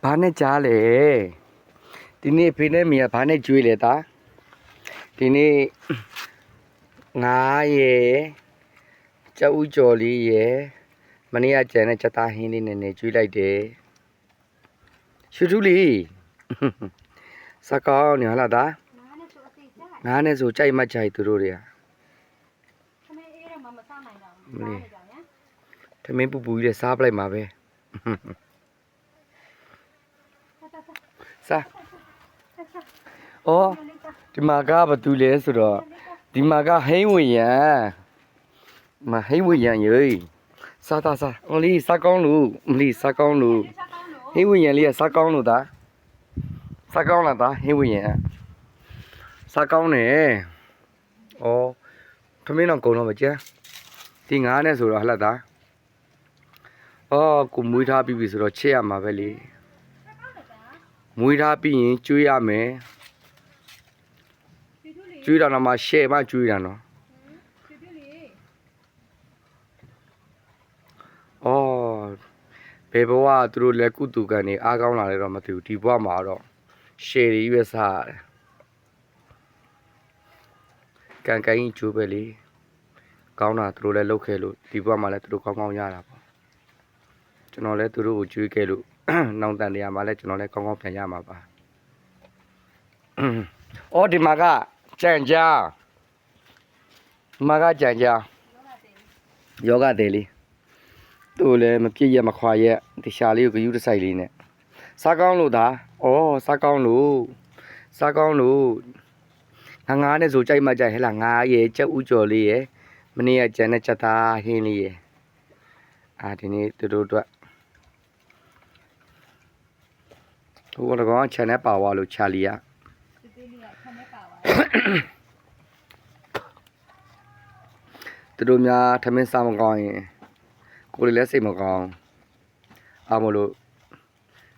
ဘာနဲ့ကြားလဲဒီနေ့ဖေနဲ့မေကဘာနဲ့ကြွေးလဲတာဒီနေ့ငါရဲ့ကြောက်ဦးကျော်လေးရဲ့မနေ့ကကြံတဲ့ချက်သားဟင်းလေးနဲ့ကြွေးလိုက်တယ်ရှူထူးလေးစကောင်းနေဟလားတာငါနဲ့ဆိုကြိုက်မှကြိုက်သူတို့တွေကထမင်းပူပူကြီးနဲ့စားပလိုက်မှာပဲစားအော်ဒီမှာကဘာတူလဲဆိုတော့ဒီမှာကဟိန်းဝင်ရန်မဟိန်းဝင်ရန်ရေစားတာစားအမလီစားကောင်းလို့အမလီစားကောင်းလို့ဟိန်းဝင်ရန်လေးကစားကောင်းလို့သားစားကောင်းလားသားဟိန်းဝင်ရန်စားကောင်းတယ်အော်ထမင်းတော့ကုန်တော့မကျန်းဒီငါးနဲ့ဆိုတော့ဟလာသားအော်ကိုမွေးထားပြီးပြီဆိုတော့ချက်ရမှာပဲလေမွေးထားပြီးရင်ကျွေးရမယ်ကျွေးတာတော့မှရှယ်မှကျွေးတာနော်အော်ဘယ်ဘဝသူတို့လက်ကုတူကန်နေအားကောင်းလာလဲတော့မသိဘူးဒီဘဝမှာတော့ရှယ်တွေပဲစားရတယ်ကန်ကန်ကြီးကျိုးပဲလေကောင်းတာသူတို့လည်းလုပ်ခဲ့လို့ဒီဘဝမှာလည်းသူတို့ကောင်းကောင်းရတာပေါ့ကျွန်တော်လည်းသူတို့ကိုကျွေးခဲ့လို့နောင်တန်တရားမှာလည်းကျွန်တော်လည်းကောင်းကောင်းပြန်ရမှာပါအော်ဒီမှာကကြံကြားဒီမှာကကြံကြားယောဂတယ်လေးသူ့လည်းမပြည့်ရမခွာရက်ဒီရှာလေးကိုဂယူးတစ်ဆိုင်လေးနဲ့စားကောင်းလို့သားဩစားကောင်းလို့ငါးနဲ့ဆိုကြိုက်မှကြိုက်ဟဲ့လားငါးရဲ့ကြက်ဥကျော်လေးရဲ့မနေ့ကကြံတဲ့ချက်သားဟင်းလေးရဲ့ဒီနေ့သူတို့အတွက်ဟိုကတော့ခြံနဲ့ပါဝါလို့ချာလီယာသူတို့များထမင်းစားမကောင်းရင်ကိုယ်လည်းစိတ်မကောင်းအားမလို့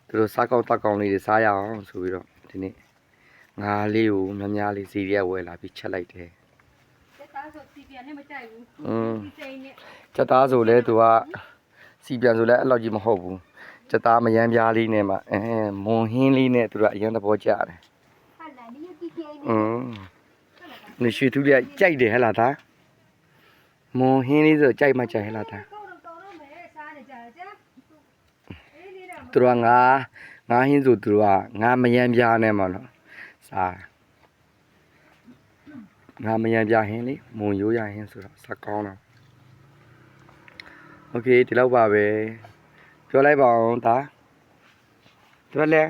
သူတို့စားကောင်းတောက်ကောင်းလေးတွေစားရအောင်ဆိုပြီးတော့ဒီနေ့ငါးလေးကိုများလေးစီရီရက်ဝယ်လာပြီးချက်လိုက်တယ်ချက်သားဆိုစီပြန်နဲ့မကြိုက်ဘူးစီစိန်နဲ့ချက်သားဆိုလဲသူကစီပြန်ဆိုလဲအဲ့လောက်ကြီးမဟုတ်ဘူးချက်သားမယမ်းပြားလေးနဲ့မှမွန်ဟင်းလေးနဲ့သူတို့အရင်သဘောကျတယ်နေရွှေသူလေးကြိုက်တယ်ဟဲ့လားသားမွန်ဟင်းလေးဆိုကြိုက်မှကြိုက်ဟဲ့လားသားသူတို့ကငါးဟင်းဆိုသူတို့ကငါမယမ်းပြားနဲ့မှနော်စားငါမယမ်းပြားဟင်းလေးမွန်ရိုးရဟင်းဆိုတော့စားကောင်းတော့โอเคဒီလောက်ပါပဲပြောလိုက်ပါအောင်ဒါပြောလဲ